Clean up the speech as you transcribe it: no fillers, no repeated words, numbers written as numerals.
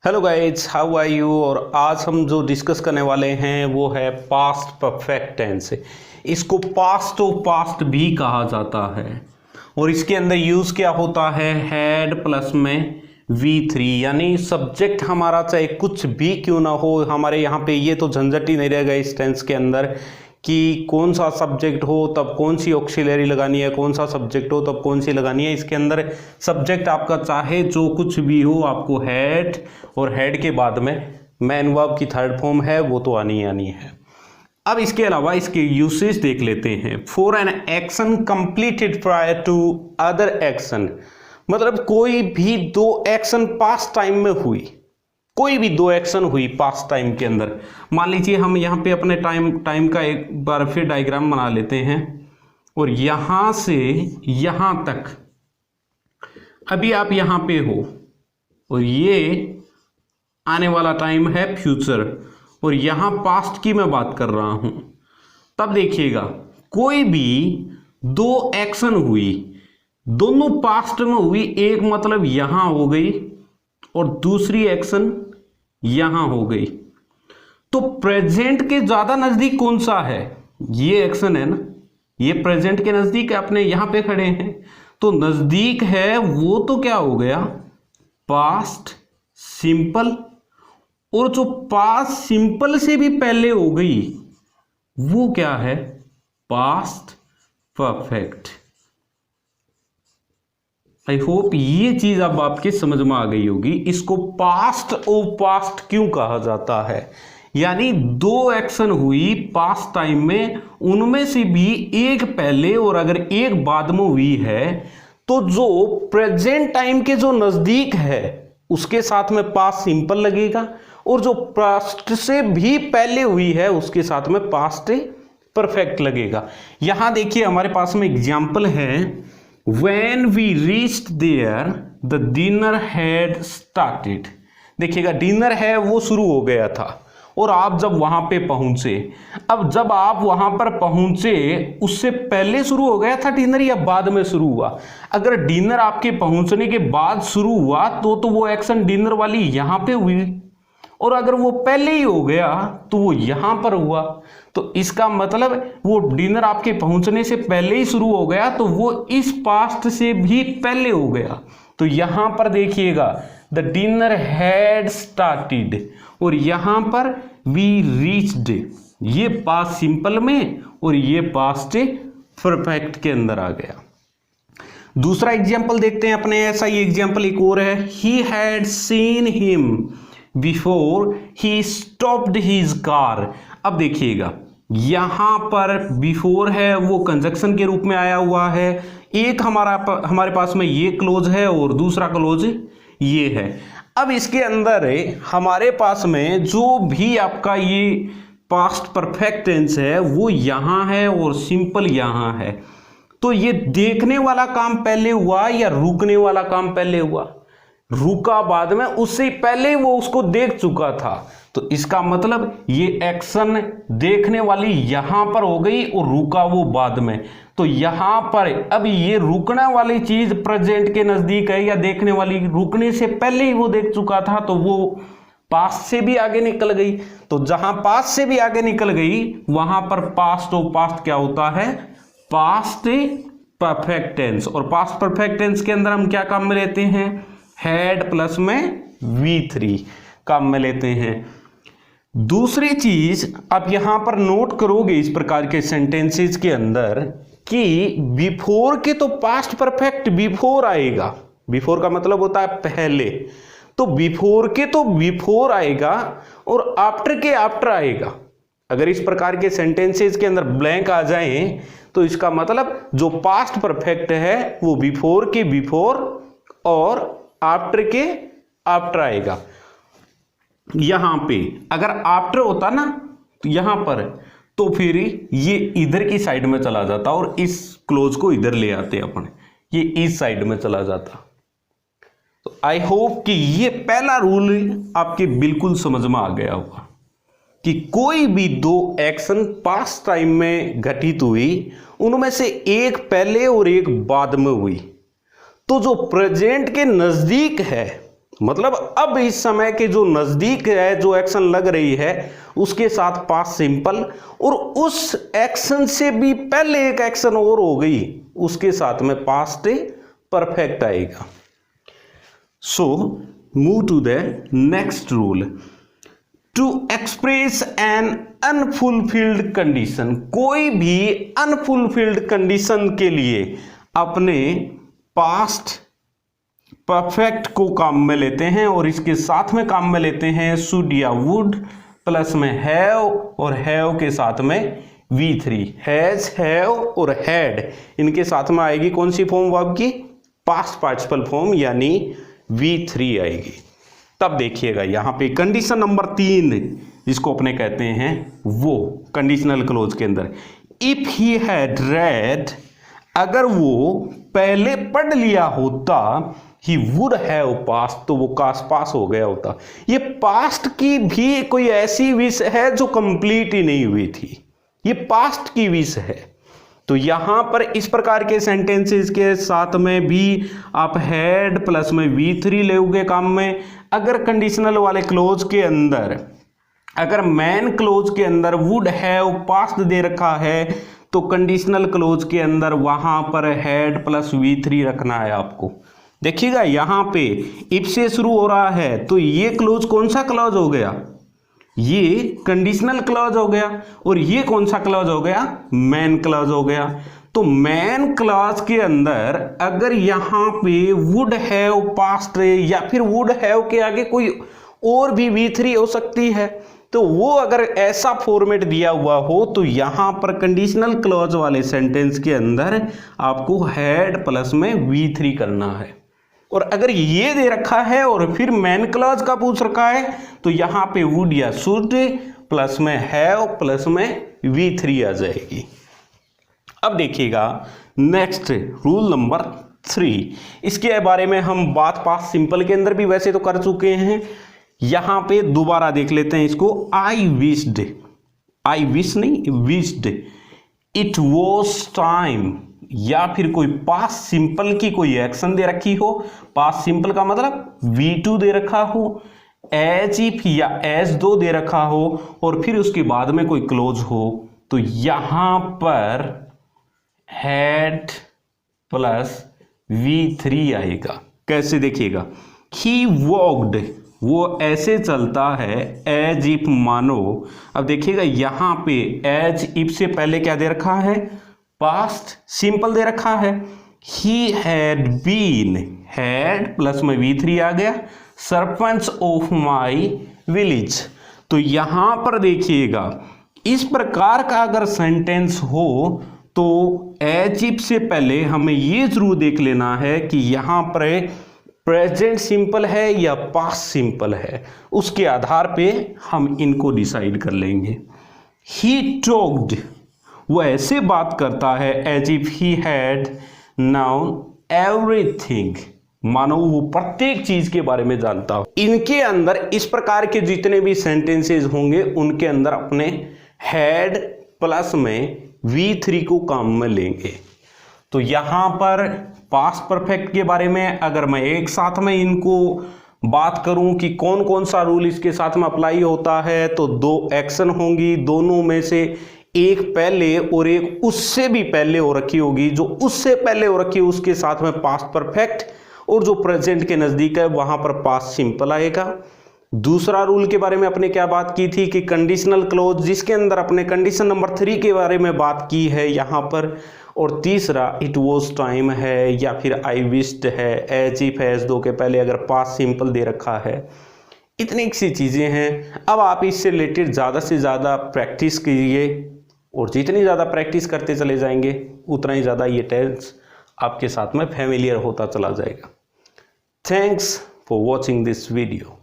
Hello guys, how are you. और आज हम जो डिस्कस करने वाले हैं वो है पास्ट परफेक्ट टेंस। इसको पास्ट ऑफ पास्ट भी कहा जाता है और इसके अंदर यूज क्या होता है, हैड प्लस में V3, यानी सब्जेक्ट हमारा चाहे कुछ भी क्यों ना हो, हमारे यहाँ पे ये तो झंझट ही नहीं रहेगा इस टेंस के अंदर कि कौन सा सब्जेक्ट हो तब कौन सी ऑक्सिलरी लगानी है, कौन सा सब्जेक्ट हो तब कौन सी लगानी है। इसके अंदर सब्जेक्ट आपका चाहे जो कुछ भी हो, आपको हैड और हैड के बाद में मैन वर्ब की थर्ड फॉर्म है वो तो आनी आनी है। अब इसके अलावा इसके यूसेज देख लेते हैं। For an action completed prior to other action, मतलब कोई भी दो एक्शन पास्ट टाइम में हुई, कोई भी दो एक्शन हुई पास्ट टाइम के अंदर। मान लीजिए हम यहाँ पे अपने टाइम का एक बार फिर डायग्राम बना लेते हैं और यहाँ से यहाँ तक अभी आप यहाँ पे हो और ये आने वाला टाइम है फ्यूचर और यहाँ पास्ट की मैं बात कर रहा हूँ। तब देखिएगा कोई भी दो एक्शन हुई, दोनों पास्ट में हुई, एक मतलब यहाँ हो गई और दूसरी एक्शन यहां हो गई, तो प्रेजेंट के ज्यादा नजदीक कौन सा है, ये एक्शन है ना, ये प्रेजेंट के नजदीक अपने यहां पे खड़े हैं तो नजदीक है वो तो क्या हो गया, पास्ट सिंपल। और जो पास्ट सिंपल से भी पहले हो गई वो क्या है, पास्ट परफेक्ट। आई होप ये चीज अब आपके समझ में आ गई होगी। इसको पास्ट ऑफ पास्ट क्यों कहा जाता है, यानी दो एक्शन हुई पास्ट टाइम में, उनमें से भी एक पहले और अगर एक बाद में हुई है तो जो प्रेजेंट टाइम के जो नजदीक है उसके साथ में पास्ट सिंपल लगेगा और जो पास्ट से भी पहले हुई है उसके साथ में पास्ट परफेक्ट लगेगा। यहां देखिए हमारे पास में एग्जाम्पल है, When we reached there, the dinner had started। देखिएगा डिनर है वो शुरू हो गया था और आप जब वहां पे पहुंचे, अब जब आप वहां पर पहुंचे उससे पहले शुरू हो गया था डिनर या बाद में शुरू हुआ। अगर डिनर आपके पहुंचने के बाद शुरू हुआ तो वो एक्शन डिनर वाली यहां पे हुई और अगर वो पहले ही हो गया तो वो यहां पर हुआ। तो इसका मतलब वो डिनर आपके पहुंचने से पहले ही शुरू हो गया तो वो इस पास्ट से भी पहले हो गया। तो यहां पर देखिएगा द डिनर हैड स्टार्टेड और यहां पर वी रीच्ड, ये पास्ट सिंपल में और ये पास्ट परफेक्ट के अंदर आ गया। दूसरा एग्जाम्पल देखते हैं अपने, ऐसा ही एग्जाम्पल एक और है, he had seen him before he stopped his car. अब देखिएगा यहां पर बिफोर है वो कंजक्शन के रूप में आया हुआ है, एक हमारे पास में ये क्लोज है और दूसरा क्लोज ये है। अब इसके अंदर हमारे पास में जो भी आपका ये पास्ट परफेक्ट टेंस है वो यहां है और सिंपल यहां है, तो ये देखने वाला काम पहले हुआ या रुकने वाला काम पहले हुआ, रुका बाद में, उससे पहले वो उसको देख चुका था। तो इसका मतलब ये एक्शन देखने वाली यहां पर हो गई और रुका वो बाद में। तो यहां पर अब ये रुकने वाली चीज प्रेजेंट के नजदीक है या देखने वाली रुकने से पहले ही वो देख चुका था तो वो पास्ट से भी आगे निकल गई। तो जहां पास्ट से भी आगे निकल गई वहां पर पास्ट और पास्ट क्या होता है, पास्ट परफेक्ट टेंस। और पास्ट परफेक्ट टेंस के अंदर हम क्या काम में लेते हैं, हैड प्लस में V3 काम में लेते हैं। दूसरी चीज आप यहां पर नोट करोगे इस प्रकार के सेंटेंसेस के अंदर कि बिफोर के तो पास्ट परफेक्ट बिफोर आएगा, बिफोर का मतलब होता है पहले, तो बिफोर के तो बिफोर आएगा और आफ्टर के आफ्टर आएगा। अगर इस प्रकार के सेंटेंसेस के अंदर ब्लैंक आ जाए तो इसका मतलब जो पास्ट परफेक्ट है वो बिफोर के बिफोर और आफ्टर के आफ्टर आएगा। यहां पे अगर आफ्टर होता ना तो यहां पर, तो फिर ये इधर की साइड में चला जाता और इस क्लोज को इधर ले आते अपन, ये इस साइड में चला जाता। तो आई होप कि ये पहला रूल आपके बिल्कुल समझ में आ गया होगा कि कोई भी दो एक्शन पास्ट टाइम में घटित हुई, उनमें से एक पहले और एक बाद में हुई, तो जो प्रेजेंट के नजदीक है मतलब अब इस समय के जो नजदीक है जो एक्शन लग रही है उसके साथ पास्ट सिंपल, और उस एक्शन से भी पहले एक एक्शन और हो गई उसके साथ में पास्ट परफेक्ट आएगा। So move to the next rule. To express an unfulfilled condition, कोई भी अनफुलफिल्ड कंडीशन के लिए अपने पास्ट परफेक्ट को काम में लेते हैं और इसके साथ में काम में लेते हैं शुड या वुड प्लस में हैव, और हैव के साथ में V3, हैज, हैव और हैड, इनके साथ में आएगी कौन सी फॉर्म वर्ब की? पास्ट पार्टिसिपल फॉर्म यानी V3 आएगी। तब देखिएगा यहां पे कंडीशन नंबर 3 जिसको अपने कहते हैं वो कंडीशनल क्लोज के अंदर, इफ ही हैड रेड, अगर वो पहले पढ़ लिया होता, ही वुड हैव पास्ट, तो वो पास हो गया होता। ये पास्ट की भी कोई ऐसी विश है जो कंप्लीट ही नहीं हुई थी, ये पास्ट की विश है। तो यहां पर इस प्रकार के सेंटेंसेस के साथ में भी आप हैड प्लस में V3 लोगे काम में। अगर कंडीशनल वाले क्लोज के अंदर, अगर मैन क्लोज के अंदर वुड हैव पास्ट दे रखा है तो कंडीशनल क्लोज के अंदर वहां पर हैड प्लस V3 रखना है आपको। देखिएगा यहां पे इफ से शुरू हो रहा है तो ये क्लोज कौन सा क्लॉज हो गया? ये कंडीशनल क्लॉज हो गया, और ये कौन सा क्लॉज हो गया? मैन क्लॉज हो गया। तो मैन क्लॉज के अंदर अगर यहां पे वुड हैव पास्ट या फिर वुड हैव के आगे कोई और भी V3 हो सकती है, तो वो अगर ऐसा फॉर्मेट दिया हुआ हो तो यहां पर कंडीशनल क्लॉज वाले सेंटेंस के अंदर आपको हैड प्लस में V3 करना है। और अगर ये दे रखा है और फिर मैन क्लॉज का पूछ रखा है तो यहां पे वुड या शुड प्लस में हैव प्लस में V3 आ जाएगी। अब देखिएगा नेक्स्ट रूल नंबर 3, इसके बारे में हम बात पास्ट सिंपल के अंदर भी वैसे तो कर चुके हैं, यहां पे दोबारा देख लेते हैं इसको। आई विश्ड, आई विश नहीं विश्ड, इट वॉज टाइम, या फिर कोई पास्ट सिंपल की कोई एक्शन दे रखी हो, पास्ट सिंपल का मतलब V2 दे रखा हो, एज इफ या एज दो दे रखा हो, और फिर उसके बाद में कोई क्लोज हो, तो यहां पर हैड प्लस V3 आएगा। कैसे देखिएगा, ही वॉक्ड, वो ऐसे चलता है एज इफ मानो। अब देखिएगा यहां पे एज इफ से पहले क्या दे रखा है? पास्ट सिंपल दे रखा है। He had been, had plus में V3 आ गया, सरपंच ऑफ माई विलेज। तो यहां पर देखिएगा इस प्रकार का अगर सेंटेंस हो तो एज इफ से पहले हमें ये जरूर देख लेना है कि यहां पर प्रेजेंट सिंपल है या पास्ट सिंपल है, उसके आधार पे हम इनको डिसाइड कर लेंगे। ही टॉक्ड, वो ऐसे बात करता है as if he had known everything, मानो वो प्रत्येक चीज के बारे में जानता हो। इनके अंदर इस प्रकार के जितने भी सेंटेंसेस होंगे उनके अंदर अपने हैड प्लस में V3 को काम में लेंगे। तो यहां पर पास्ट परफेक्ट के बारे में अगर मैं एक साथ में इनको बात करूं कि कौन कौन सा रूल इसके साथ में अप्लाई होता है, तो 2 एक्शन होंगी, दोनों में से एक पहले और एक उससे भी पहले हो रखी होगी। जो उससे पहले हो रखी है उसके साथ में पास्ट परफेक्ट, और जो प्रेजेंट के नजदीक है वहां पर पास्ट सिंपल आएगा। दूसरा रूल के बारे में अपने क्या बात की थी कि कंडीशनल क्लोज, जिसके अंदर अपने कंडीशन नंबर 3 के बारे में बात की है यहां पर। और तीसरा इट वॉज टाइम है या फिर आई विश्ड है, एज इफ एज दो के पहले अगर पास्ट सिंपल दे रखा है। इतनी सी चीजें हैं। अब आप इससे रिलेटेड ज़्यादा से ज़्यादा प्रैक्टिस कीजिए, और जितनी ज़्यादा प्रैक्टिस करते चले जाएंगे उतना ही ज़्यादा ये टेंस आपके साथ में फैमिलियर होता चला जाएगा। Thanks for watching this video.